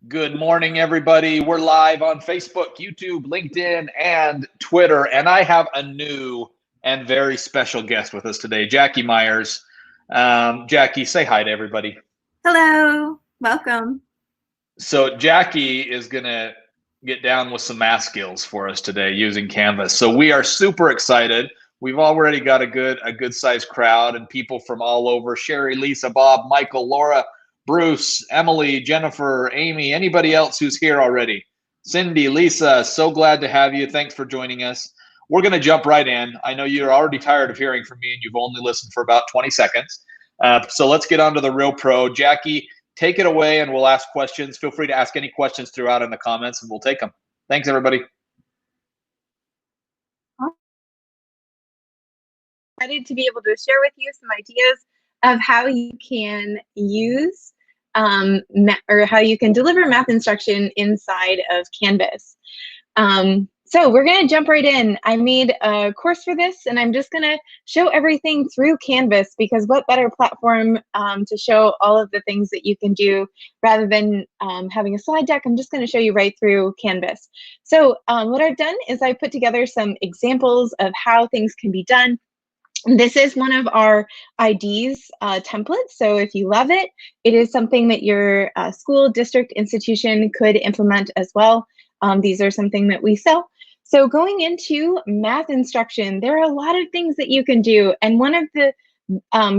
Good morning, everybody. We're live on Facebook, YouTube, LinkedIn, and Twitter. And I have a new and very special guest with us today, Jackie Myers. Jackie, say hi to everybody. Hello, welcome. So Jackie is going to get down with some math skills for us today using Canvas. So we are super excited. We've already got a good sized crowd and people from all over. Sherry, Lisa, Bob, Michael, Laura, Bruce, Emily, Jennifer, Amy, anybody else who's here already. Cindy, Lisa, so glad to have you. Thanks for joining us. We're going to jump right in. I know you're already tired of hearing from me and you've only listened for about 20 seconds. So let's get on to the real pro. Jackie, take it away and we'll ask questions. Feel free to ask any questions throughout in the comments and we'll take them. Thanks, everybody. Excited to be able to share with you some ideas of how you can use or how you can deliver math instruction inside of Canvas. So we're going to jump right in. I made a course for this, and I'm just going to show everything through Canvas because what better platform to show all of the things that you can do rather than having a slide deck. I'm just going to show you right through Canvas. So what I've done is I put together some examples of how things can be done. This is one of our IDs templates, so if you love it, it is something that your school, district, institution could implement as well. These are something that we sell. So going into math instruction, there are a lot of things that you can do, and one of the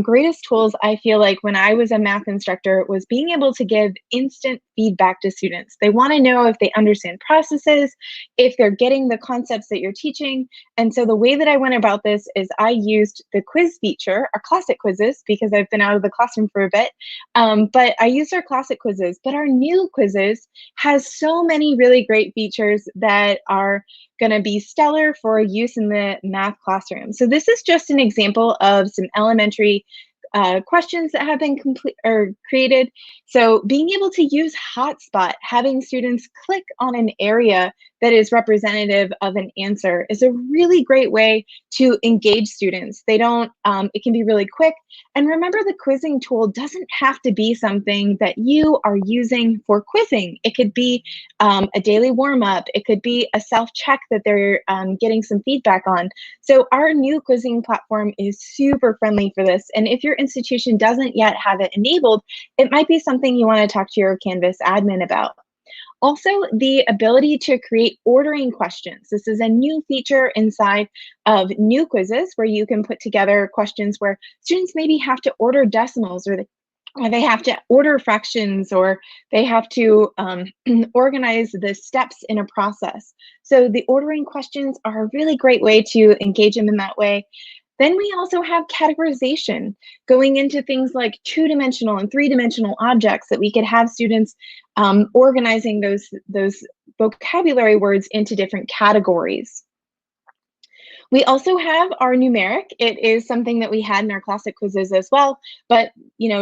greatest tools I feel like when I was a math instructor was being able to give instant feedback to students. They want to know if they understand processes, if they're getting the concepts that you're teaching. And so the way that I went about this is I used the quiz feature, our classic quizzes, because I've been out of the classroom for a bit, but I used our classic quizzes. But our new quizzes has so many really great features that are going to be stellar for use in the math classroom. So this is just an example of some elementary questions that have been created. So being able to use Hotspot, having students click on an area that is representative of an answer is a really great way to engage students. They don't, it can be really quick. And remember, the quizzing tool doesn't have to be something that you are using for quizzing. It could be a daily warm-up. It could be a self-check that they're getting some feedback on. So our new quizzing platform is super friendly for this. And if your institution doesn't yet have it enabled, it might be something you want to talk to your Canvas admin about. Also, the ability to create ordering questions. This is a new feature inside of new quizzes where you can put together questions where students maybe have to order decimals or they have to order fractions, or they have to organize the steps in a process. So the ordering questions are a really great way to engage them in that way. Then we also have categorization, going into things like 2-dimensional and 3-dimensional objects that we could have students organizing those vocabulary words into different categories. We also have our numeric. It is something that we had in our classic quizzes as well, but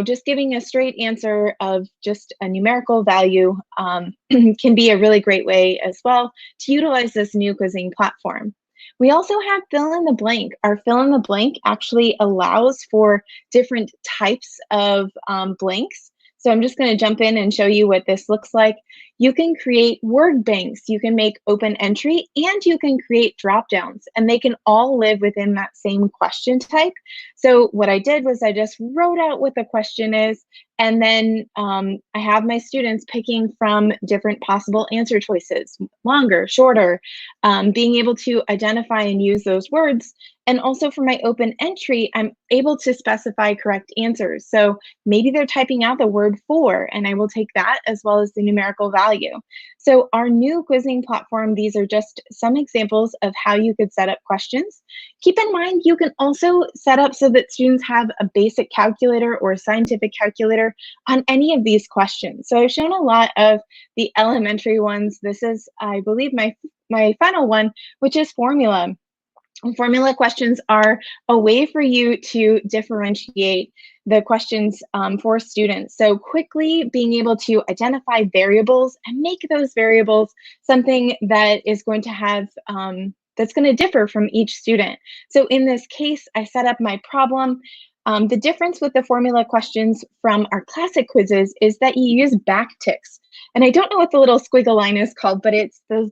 just giving a straight answer of just a numerical value can be a really great way as well to utilize this new quizzing platform. We also have fill in the blank. Our fill in the blank actually allows for different types of blanks. So I'm just going to jump in and show you what this looks like. You can create word banks, you can make open entry, and you can create drop downs, and they can all live within that same question type. So what I did was I just wrote out what the question is, and then I have my students picking from different possible answer choices, longer, shorter, being able to identify and use those words. And also for my open entry, I'm able to specify correct answers. So maybe they're typing out the word for, and I will take that as well as the numerical value. So our new quizzing platform, these are just some examples of how you could set up questions. Keep in mind, you can also set up so that students have a basic calculator or a scientific calculator on any of these questions. So I've shown a lot of the elementary ones. This is, I believe, my final one, which is formula. Formula questions are a way for you to differentiate the questions for students. So quickly being able to identify variables and make those variables something that is going to have, that's going to differ from each student. So in this case, I set up my problem. The difference with the formula questions from our classic quizzes is that you use backticks. And I don't know what the little squiggle line is called, but it's the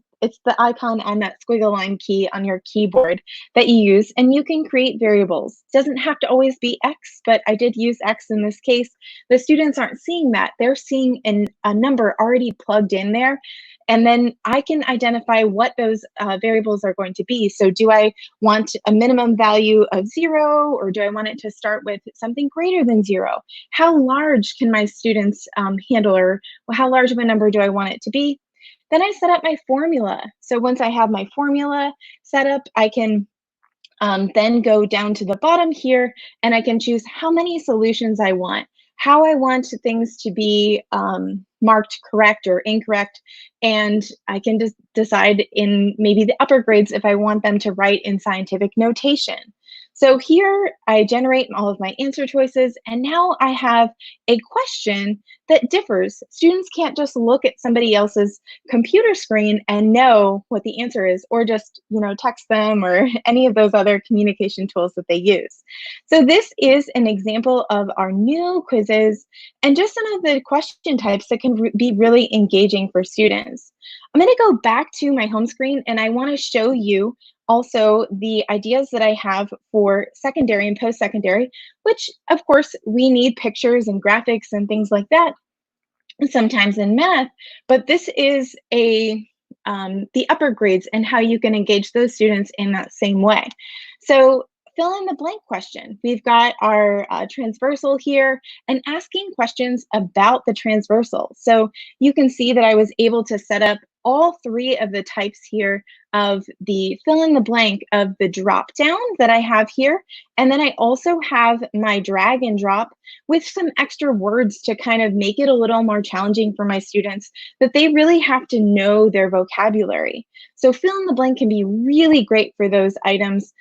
icon on that squiggle line key on your keyboard that you use, and you can create variables. It doesn't have to always be X, but I did use X in this case. The students aren't seeing that. They're seeing a number already plugged in there, and then I can identify what those variables are going to be. So do I want a minimum value of 0, or do I want it to start with something greater than 0? How large can my students handle, or how large of a number do I want it to be? Then I set up my formula. So once I have my formula set up, I can then go down to the bottom here, and I can choose how many solutions I want, how I want things to be marked correct or incorrect, and I can just decide in maybe the upper grades if I want them to write in scientific notation. So here I generate all of my answer choices, and now I have a question that differs. Students can't just look at somebody else's computer screen and know what the answer is, or just, text them, or any of those other communication tools that they use. So this is an example of our new quizzes and just some of the question types that can be really engaging for students. I'm going to go back to my home screen, and I want to show you also the ideas that I have for secondary and post-secondary, which of course we need pictures and graphics and things like that sometimes in math, but this is the upper grades and how you can engage those students in that same way. So fill in the blank question. We've got our transversal here, and asking questions about the transversal. So you can see that I was able to set up all 3 of the types here of the fill in the blank of the drop down that I have here. And then I also have my drag and drop with some extra words to kind of make it a little more challenging for my students, that they really have to know their vocabulary. So fill in the blank can be really great for those items,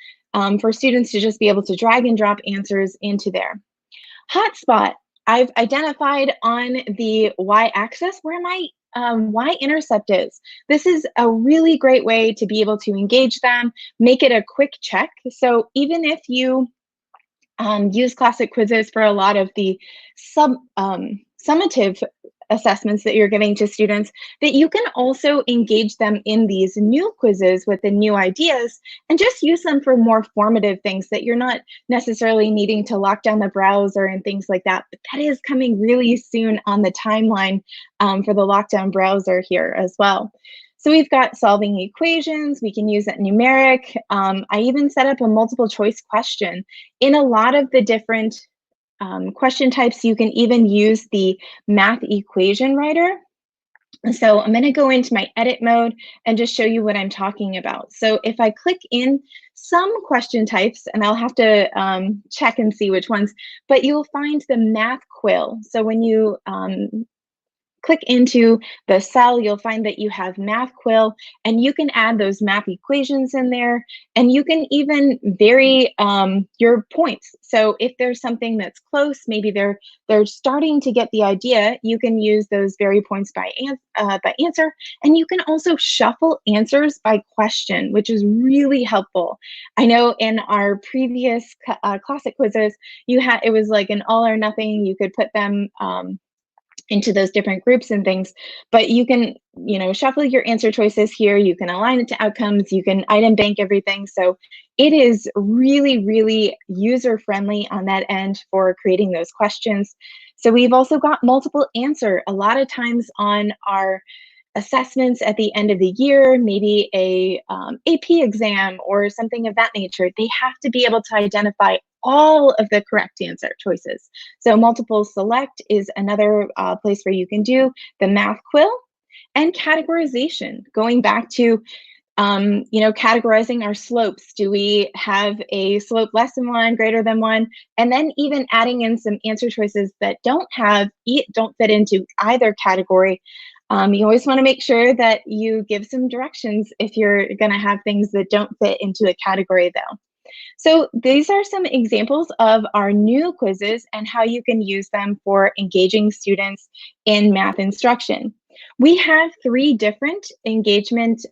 for students to just be able to drag and drop answers into there. Hotspot, I've identified on the y-axis where my y-intercept is. This is a really great way to be able to engage them, make it a quick check. So even if you use classic quizzes for a lot of the summative assessments that you're giving to students, that you can also engage them in these new quizzes with the new ideas and just use them for more formative things that you're not necessarily needing to lock down the browser and things like that. But that is coming really soon on the timeline for the lockdown browser here as well. So we've got solving equations. We can use that numeric. I even set up a multiple choice question. In a lot of the different question types, you can even use the math equation writer. So I'm going to go into my edit mode and just show you what I'm talking about. So if I click in some question types, and I'll have to check and see which ones, but you'll find the math quill. So when you click into the cell, you'll find that you have math quill, and you can add those math equations in there, and you can even vary your points. So if there's something that's close, maybe they're starting to get the idea, you can use those vary points by answer, and you can also shuffle answers by question, which is really helpful. I know in our previous classic quizzes, it was like an all or nothing. You could put them into those different groups and things, but you can, shuffle your answer choices here. You can align it to outcomes. You can item bank everything. So it is really, really user-friendly on that end for creating those questions. So we've also got multiple answer. A lot of times on our assessments at the end of the year, maybe a AP exam or something of that nature, they have to be able to identify all of the correct answer choices. So multiple select is another place where you can do the math quill. And categorization, going back to categorizing our slopes. Do we have a slope less than 1, greater than 1? And then even adding in some answer choices that don't fit into either category. You always want to make sure that you give some directions if you're going to have things that don't fit into a category, though. So these are some examples of our new quizzes and how you can use them for engaging students in math instruction. We have 3 different engagement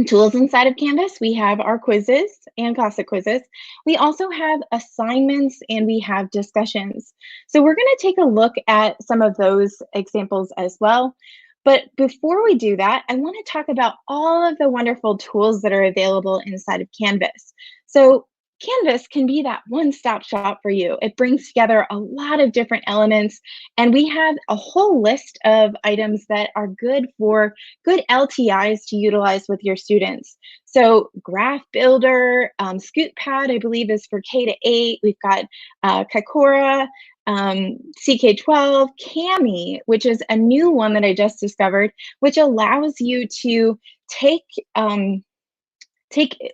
tools inside of Canvas. We have our quizzes and classic quizzes. We also have assignments and we have discussions. So we're going to take a look at some of those examples as well. But before we do that, I want to talk about all of the wonderful tools that are available inside of Canvas. So Canvas can be that one-stop shop for you. It brings together a lot of different elements, and we have a whole list of items that are good for good LTIs to utilize with your students. So Graph Builder, ScootPad, I believe is for K to 8. We've got Kakora, CK12, Kami, which is a new one that I just discovered, which allows you to take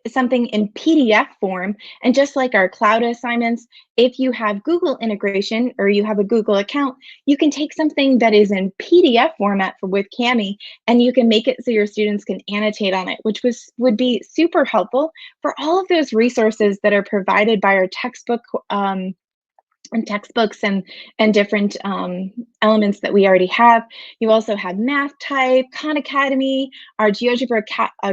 something in PDF form, and just like our cloud assignments, if you have Google integration or you have a Google account, you can take something that is in PDF format with Kami, and you can make it so your students can annotate on it, which would be super helpful for all of those resources that are provided by our textbook and textbooks and different elements that we already have. You also have Math Type, Khan Academy, our GeoGebra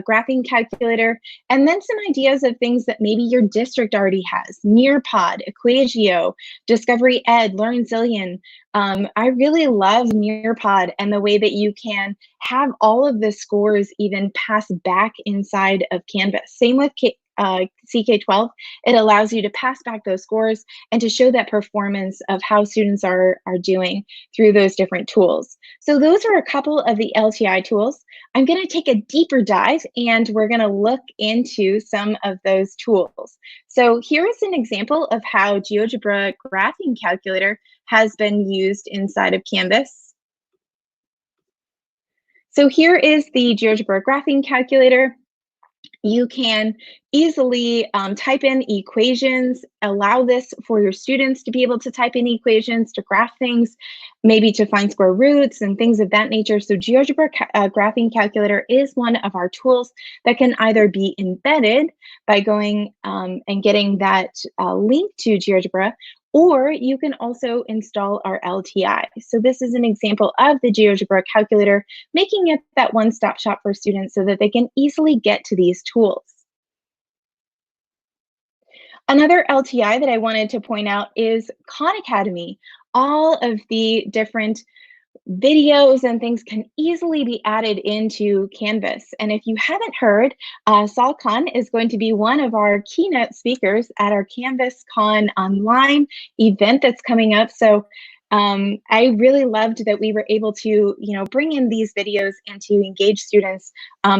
graphing calculator, and then some ideas of things that maybe your district already has. Nearpod, Equagio, Discovery Ed, Learn Zillion. I really love Nearpod and the way that you can have all of the scores even pass back inside of Canvas. Same with CK12, it allows you to pass back those scores and to show that performance of how students are doing through those different tools. So those are a couple of the LTI tools. I'm going to take a deeper dive and we're going to look into some of those tools. So here is an example of how GeoGebra graphing calculator has been used inside of Canvas. So here is the GeoGebra graphing calculator. You can easily type in equations, allow this for your students to be able to type in equations, to graph things, maybe to find square roots and things of that nature. So GeoGebra graphing calculator is one of our tools that can either be embedded by going and getting that link to GeoGebra, or you can also install our LTI. So this is an example of the GeoGebra calculator, making it that one-stop shop for students so that they can easily get to these tools. Another LTI that I wanted to point out is Khan Academy. All of the different videos and things can easily be added into Canvas. And if you haven't heard, Saul Khan is going to be one of our keynote speakers at our Canvas Con online event that's coming up. So I really loved that we were able to, bring in these videos and to engage students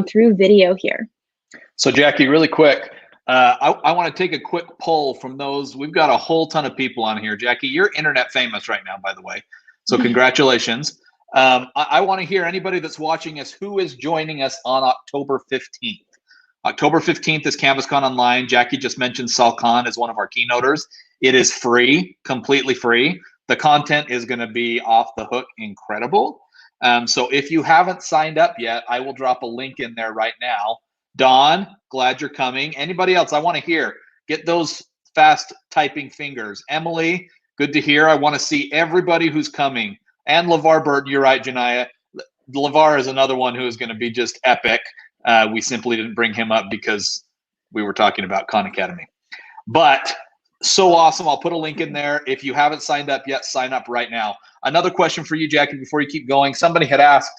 through video here. So Jackie, really quick, I want to take a quick poll from those. We've got a whole ton of people on here. Jackie, you're internet famous right now, by the way. So congratulations. I want to hear anybody that's watching us who is joining us on October 15th. October 15th is CanvasCon Online. Jackie just mentioned Sal Khan as one of our keynoters. It is free, completely free. The content is going to be off the hook incredible. So if you haven't signed up yet, I will drop a link in there right now. Dawn, glad you're coming. Anybody else? I want to hear. Get those fast typing fingers. Emily, good to hear. I want to see everybody who's coming. And LeVar Burton, you're right, Janiyah. LeVar is another one who is going to be just epic. We simply didn't bring him up because we were talking about Khan Academy. But so awesome. I'll put a link in there. If you haven't signed up yet, sign up right now. Another question for you, Jackie, before you keep going. Somebody had asked,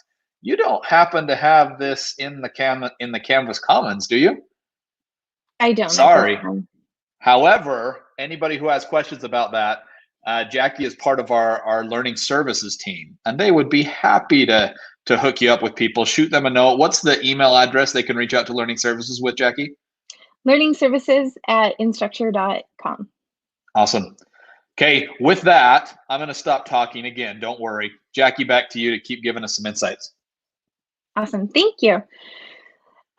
you don't happen to have this in the Canvas Commons, do you? I don't. Sorry. However, anybody who has questions about that, Jackie is part of our learning services team, and they would be happy to hook you up with people. Shoot them a note. What's the email address they can reach out to learning services with, Jackie? learningservices@instructure.com. Awesome. Okay, with that, I'm going to stop talking again. Don't worry. Jackie, back to you to keep giving us some insights. Awesome. Thank you.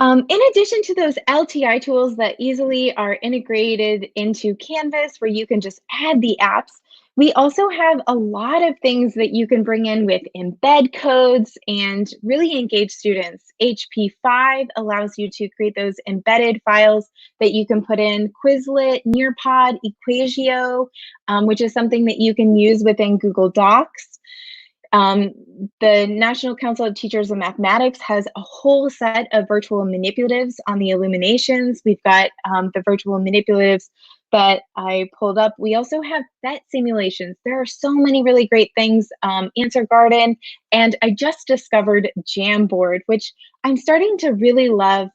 In addition to those LTI tools that easily are integrated into Canvas, where you can just add the apps, we also have a lot of things that you can bring in with embed codes and really engage students. HP5 allows you to create those embedded files that you can put in. Quizlet, Nearpod, Equagio, which is something that you can use within Google Docs. the National Council of Teachers of Mathematics has a whole set of virtual manipulatives on the illuminations. We've got the virtual manipulatives that I pulled up. We also have Phet Simulations. There are so many really great things, Answer Garden, and I just discovered Jamboard, which I'm starting to really love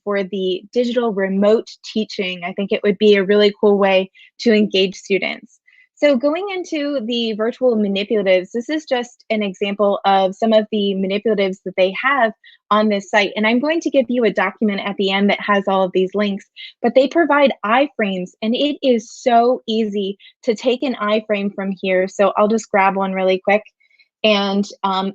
for the digital remote teaching. I think it would be a really cool way to engage students. So going into the virtual manipulatives, this is just an example of some of the manipulatives that they have on this site. And I'm going to give you a document at the end that has all of these links, but they provide iframes, and it is so easy to take an iframe from here. So I'll just grab one really quick and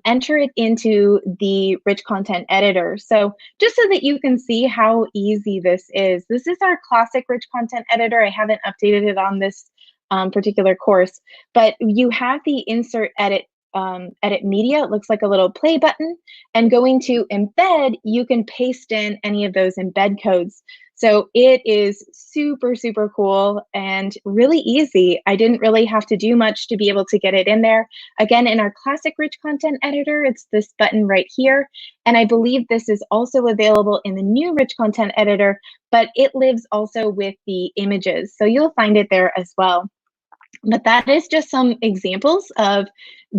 enter it into the rich content editor. So just so that you can see how easy this is our classic rich content editor. I haven't updated it on this particular course, but you have the insert edit media. It looks like a little play button, and going to embed, you can paste in any of those embed codes. So it is super, super cool and really easy. I didn't really have to do much to be able to get it in there. Again, in our classic rich content editor, it's this button right here. And I believe this is also available in the new rich content editor, but it lives also with the images. So you'll find it there as well. But that is just some examples of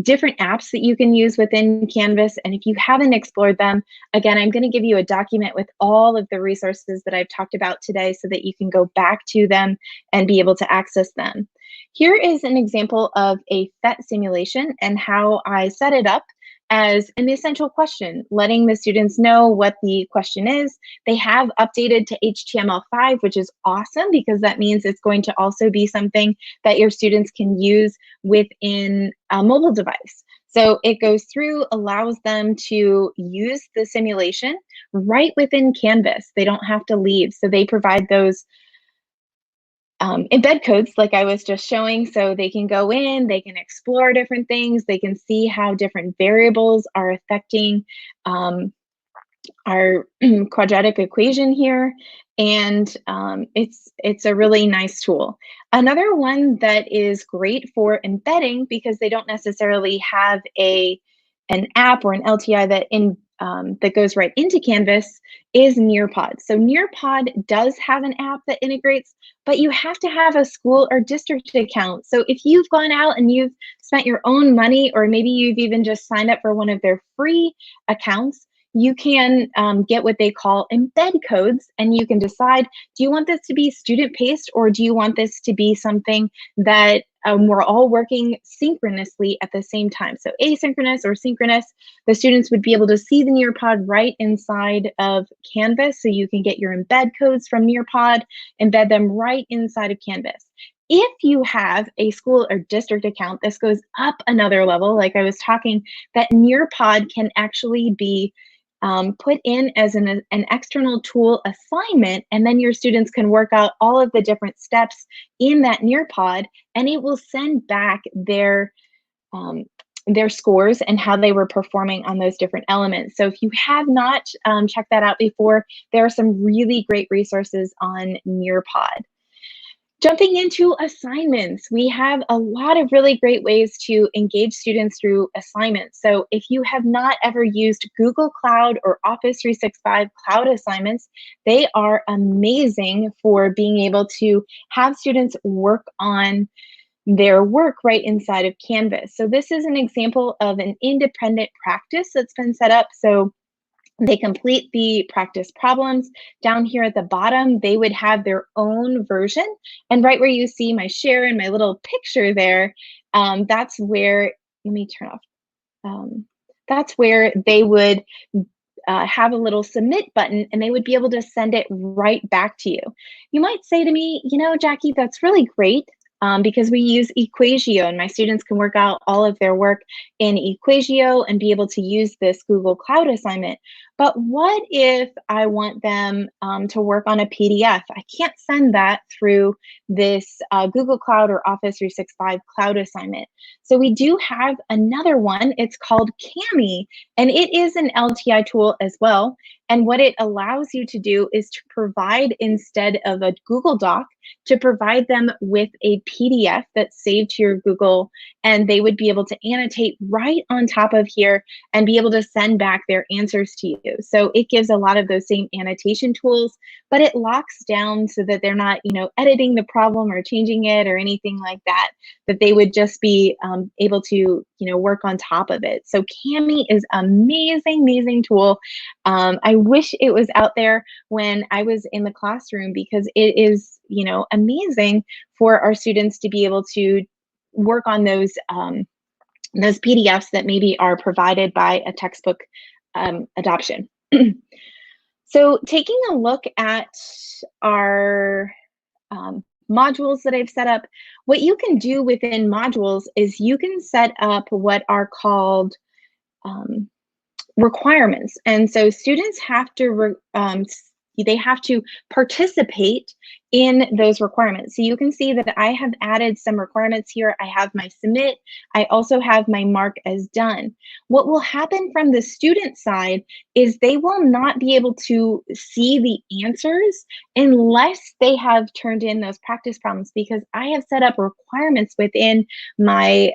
different apps that you can use within Canvas. And if you haven't explored them, again, I'm going to give you a document with all of the resources that I've talked about today so that you can go back to them and be able to access them. Here is an example of a Phet simulation and how I set it up as an essential question, letting the students know what the question is. They have updated to HTML5, which is awesome because that means it's going to also be something that your students can use within a mobile device. So it goes through, allows them to use the simulation right within Canvas. They don't have to leave. So they provide those embed codes like I was just showing, so they can go in, they can explore different things, they can see how different variables are affecting our quadratic equation here, and it's a really nice tool. Another one that is great for embedding, because they don't necessarily have an app or an LTI that goes right into Canvas, is Nearpod. So Nearpod does have an app that integrates, but you have to have a school or district account. So if you've gone out and you've spent your own money, or maybe you've even just signed up for one of their free accounts, you can get what they call embed codes, and you can decide, do you want this to be student-paced, or do you want this to be something that we're all working synchronously at the same time? So asynchronous or synchronous, the students would be able to see the Nearpod right inside of Canvas, so you can get your embed codes from Nearpod, embed them right inside of Canvas. If you have a school or district account, this goes up another level. Like I was talking, that Nearpod can actually be put in as an external tool assignment, and then your students can work out all of the different steps in that Nearpod, and it will send back their scores and how they were performing on those different elements. So if you have not checked that out before, there are some really great resources on Nearpod. Jumping into assignments, we have a lot of really great ways to engage students through assignments. So if you have not ever used Google Cloud or Office 365 Cloud assignments, they are amazing for being able to have students work on their work right inside of Canvas. So this is an example of an independent practice that's been set up. So they complete the practice problems. Down here at the bottom, they would have their own version. And right where you see my share and my little picture there, that's where, let me turn off. That's where they would have a little submit button, and they would be able to send it right back to you. You might say to me, you know, Jackie, that's really great. Because we use Equasio, and my students can work out all of their work in Equasio and be able to use this Google Cloud assignment. But what if I want them to work on a PDF? I can't send that through this Google Cloud or Office 365 cloud assignment. So we do have another one. It's called Kami, and it is an LTI tool as well. And what it allows you to do is to provide, instead of a Google Doc, to provide them with a PDF that's saved to your Google, and they would be able to annotate right on top of here and be able to send back their answers to you. So it gives a lot of those same annotation tools, but it locks down so that they're not, editing the problem or changing it or anything like that, that they would just be able to, work on top of it. So Kami is amazing, amazing tool. I wish it was out there when I was in the classroom, because it is, amazing for our students to be able to work on those PDFs that maybe are provided by a textbook adoption. So taking a look at our modules that I've set up, what you can do within modules is you can set up what are called requirements. And so students have to they have to participate in those requirements. So you can see that I have added some requirements here. I have my submit. I also have my mark as done. What will happen from the student side is they will not be able to see the answers unless they have turned in those practice problems, because I have set up requirements within my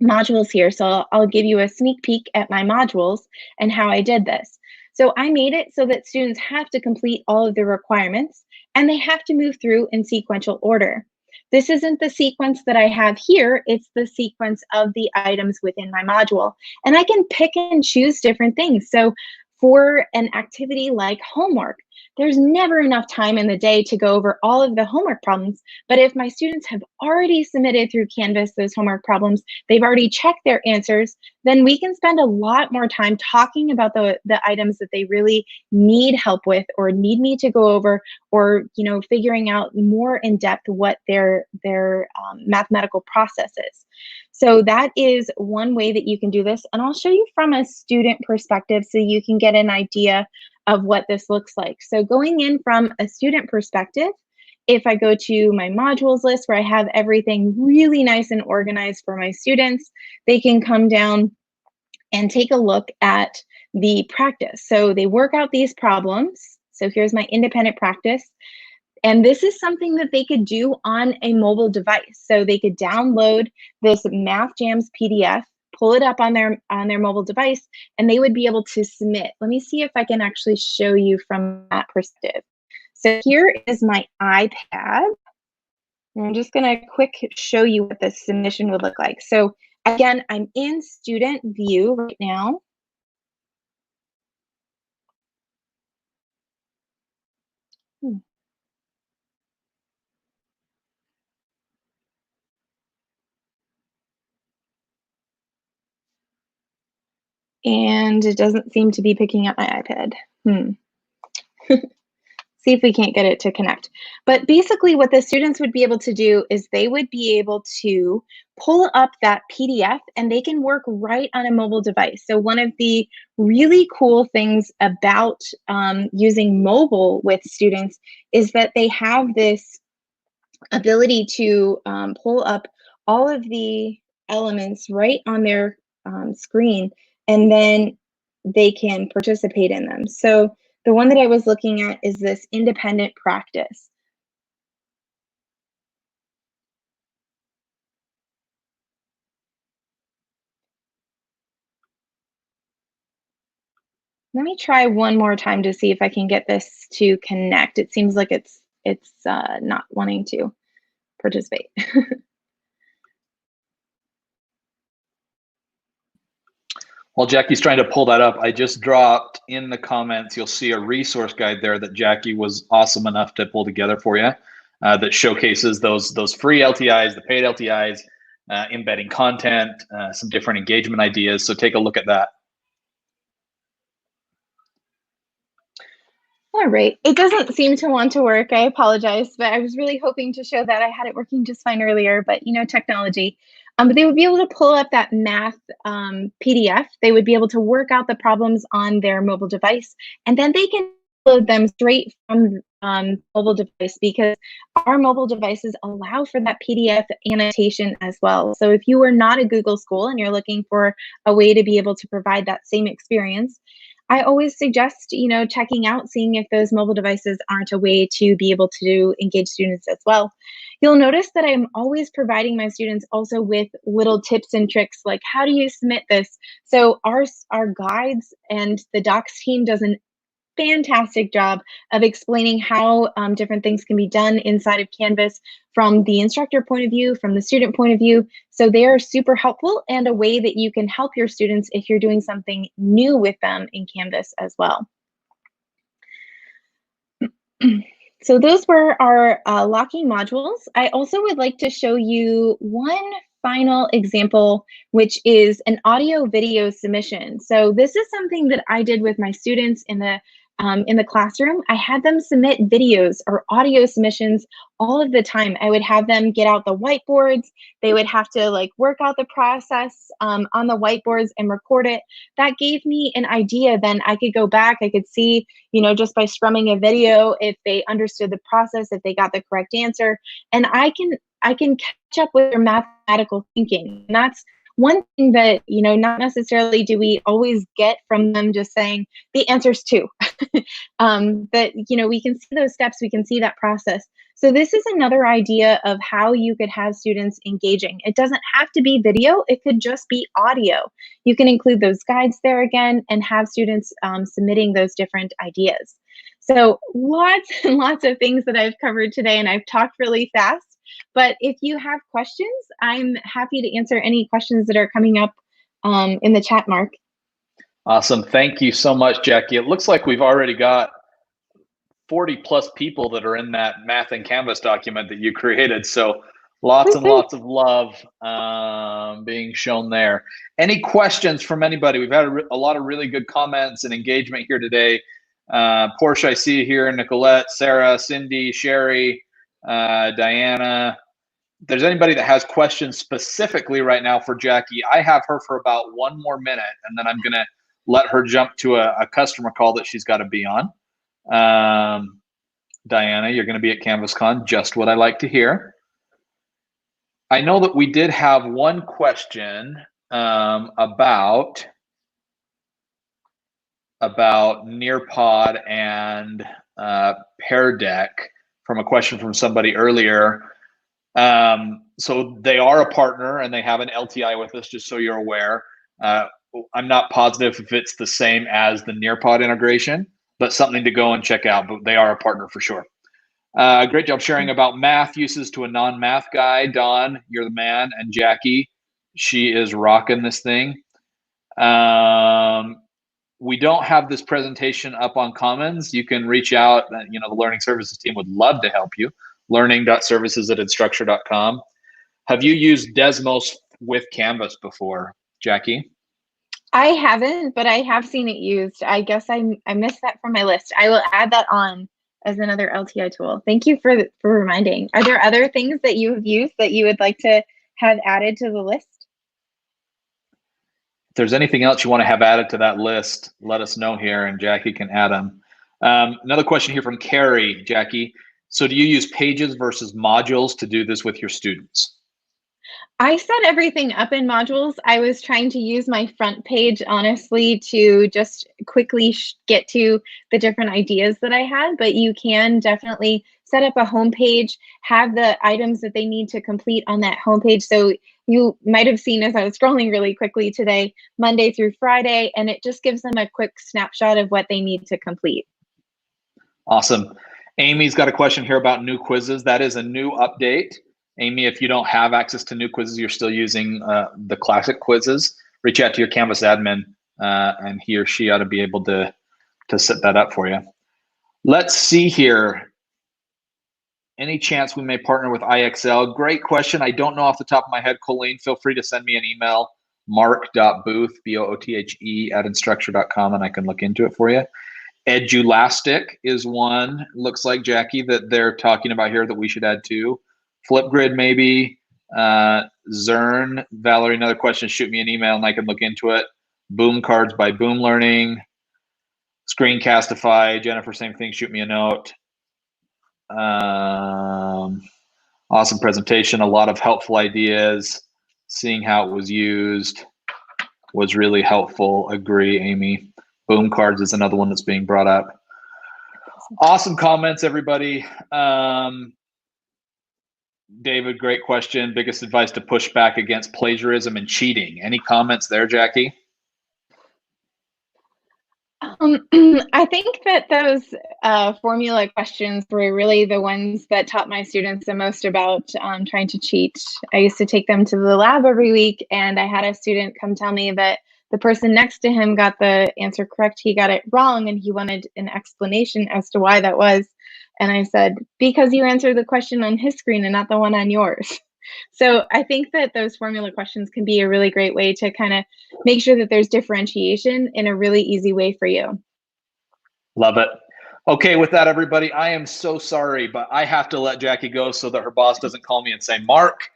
modules here. So I'll give you a sneak peek at my modules and how I did this. So I made it so that students have to complete all of the requirements, and they have to move through in sequential order. This isn't the sequence that I have here, it's the sequence of the items within my module. And I can pick and choose different things. So for an activity like homework, there's never enough time in the day to go over all of the homework problems. But if my students have already submitted through Canvas those homework problems, they've already checked their answers, then we can spend a lot more time talking about the items that they really need help with or need me to go over, or figuring out more in depth what their mathematical process is. So that is one way that you can do this. And I'll show you from a student perspective so you can get an idea of what this looks like. So going in from a student perspective, if I go to my modules list where I have everything really nice and organized for my students, they can come down and take a look at the practice. So they work out these problems. So here's my independent practice. And this is something that they could do on a mobile device. So they could download this Math Jams PDF, pull it up on their mobile device, and they would be able to submit. Let me see if I can actually show you from that perspective. So here is my iPad. I'm just going to quick show you what the submission would look like. So again, I'm in student view right now. And it doesn't seem to be picking up my iPad. See if we can't get it to connect. But basically what the students would be able to do is they would be able to pull up that PDF and they can work right on a mobile device. So one of the really cool things about using mobile with students is that they have this ability to pull up all of the elements right on their screen, and then they can participate in them. So the one that I was looking at is this independent practice. Let me try one more time to see if I can get this to connect. It seems like it's not wanting to participate. While Jackie's trying to pull that up, I just dropped in the comments, you'll see a resource guide there that Jackie was awesome enough to pull together for you that showcases those free LTIs, the paid LTIs, embedding content, some different engagement ideas. So take a look at that. All right, it doesn't seem to want to work. I apologize, but I was really hoping to show that I had it working just fine earlier, but technology. But they would be able to pull up that math PDF. They would be able to work out the problems on their mobile device, and then they can upload them straight from mobile device, because our mobile devices allow for that PDF annotation as well. So if you are not a Google school and you're looking for a way to be able to provide that same experience, I always suggest, checking out, seeing if those mobile devices aren't a way to be able to engage students as well. You'll notice that I'm always providing my students also with little tips and tricks, like how do you submit this? So our guides and the docs team does an fantastic job of explaining how different things can be done inside of Canvas from the instructor point of view, from the student point of view. So they are super helpful and a way that you can help your students if you're doing something new with them in Canvas as well. So those were our locking modules. I also would like to show you one final example, which is an audio video submission. So this is something that I did with my students in the classroom. I had them submit videos or audio submissions all of the time. I would have them get out the whiteboards. They would have to work out the process on the whiteboards and record it. That gave me an idea. Then I could go back. I could see, just by scrumming a video, if they understood the process, if they got the correct answer, and I can catch up with their mathematical thinking. And that's one thing that, not necessarily do we always get from them just saying the answer's 2. But, we can see those steps, we can see that process. So this is another idea of how you could have students engaging. It doesn't have to be video, it could just be audio. You can include those guides there again and have students submitting those different ideas. So lots and lots of things that I've covered today, and I've talked really fast. But if you have questions, I'm happy to answer any questions that are coming up in the chat, Mark. Awesome. Thank you so much, Jackie. It looks like we've already got 40 plus people that are in that Math in Canvas document that you created. So lots and lots of love being shown there. Any questions from anybody? We've had a lot of really good comments and engagement here today. Portia, I see you here, Nicolette, Sarah, Cindy, Sherry, Diana. If there's anybody that has questions specifically right now for Jackie, I have her for about 1 more minute, and then I'm going to let her jump to a customer call that she's got to be on. Diana, you're going to be at CanvasCon, just what I like to hear. I know that we did have one question about Nearpod and Pear Deck from a question from somebody earlier. So they are a partner and they have an LTI with us, just so you're aware. I'm not positive if it's the same as the Nearpod integration, but something to go and check out. But they are a partner for sure. Great job sharing about math uses to a non-math guy. Don, you're the man. And Jackie, she is rocking this thing. We don't have this presentation up on Commons. You can reach out. The Learning Services team would love to help you. learning.services@instructure.com. Have you used Desmos with Canvas before, Jackie? I haven't, but I have seen it used. I guess I missed that from my list. I will add that on as another LTI tool. Thank you for reminding. Are there other things that you have used that you would like to have added to the list? If there's anything else you want to have added to that list, let us know here and Jackie can add them. Another question here from Carrie, Jackie. So do you use pages versus modules to do this with your students? I set everything up in modules. I was trying to use my front page, honestly, to just quickly get to the different ideas that I had, but you can definitely set up a home page, have the items that they need to complete on that home page. So you might have seen as I was scrolling really quickly today, Monday through Friday, and it just gives them a quick snapshot of what they need to complete. Awesome. Amy's got a question here about new quizzes. That is a new update. Amy, if you don't have access to new quizzes, you're still using the classic quizzes, reach out to your Canvas admin and he or she ought to be able to set that up for you. Let's see here. Any chance we may partner with IXL? Great question. I don't know off the top of my head, Colleen. Feel free to send me an email, mark.booth, B-O-O-T-H-E, @instructure.com, and I can look into it for you. Edulastic is one, looks like, Jackie, that they're talking about here that we should add to. Flipgrid maybe. Zern, Valerie, another question, shoot me an email and I can look into it. Boom Cards by Boom Learning. Screencastify, Jennifer, same thing, shoot me a note. Awesome presentation, a lot of helpful ideas. Seeing how it was used was really helpful. Agree, Amy. Boom Cards is another one that's being brought up. Awesome comments, everybody. David, great question. Biggest advice to push back against plagiarism and cheating. Any comments there, Jackie? I think that those formula questions were really the ones that taught my students the most about trying to cheat. I used to take them to the lab every week, and I had a student come tell me that the person next to him got the answer correct, he got it wrong, and he wanted an explanation as to why that was. And I said, because you answered the question on his screen and not the one on yours. So I think that those formula questions can be a really great way to kind of make sure that there's differentiation in a really easy way for you. Love it. Okay, with that, everybody, I am so sorry, but I have to let Jackie go so that her boss doesn't call me and say, Mark,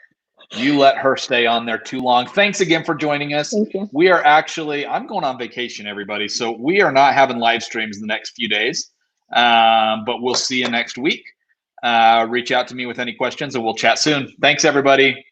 you let her stay on there too long. Thanks again for joining us. Thank you. We are actually, I'm going on vacation, everybody, so we are not having live streams in the next few days, but we'll see you next week. Reach out to me with any questions and we'll chat soon. Thanks, everybody.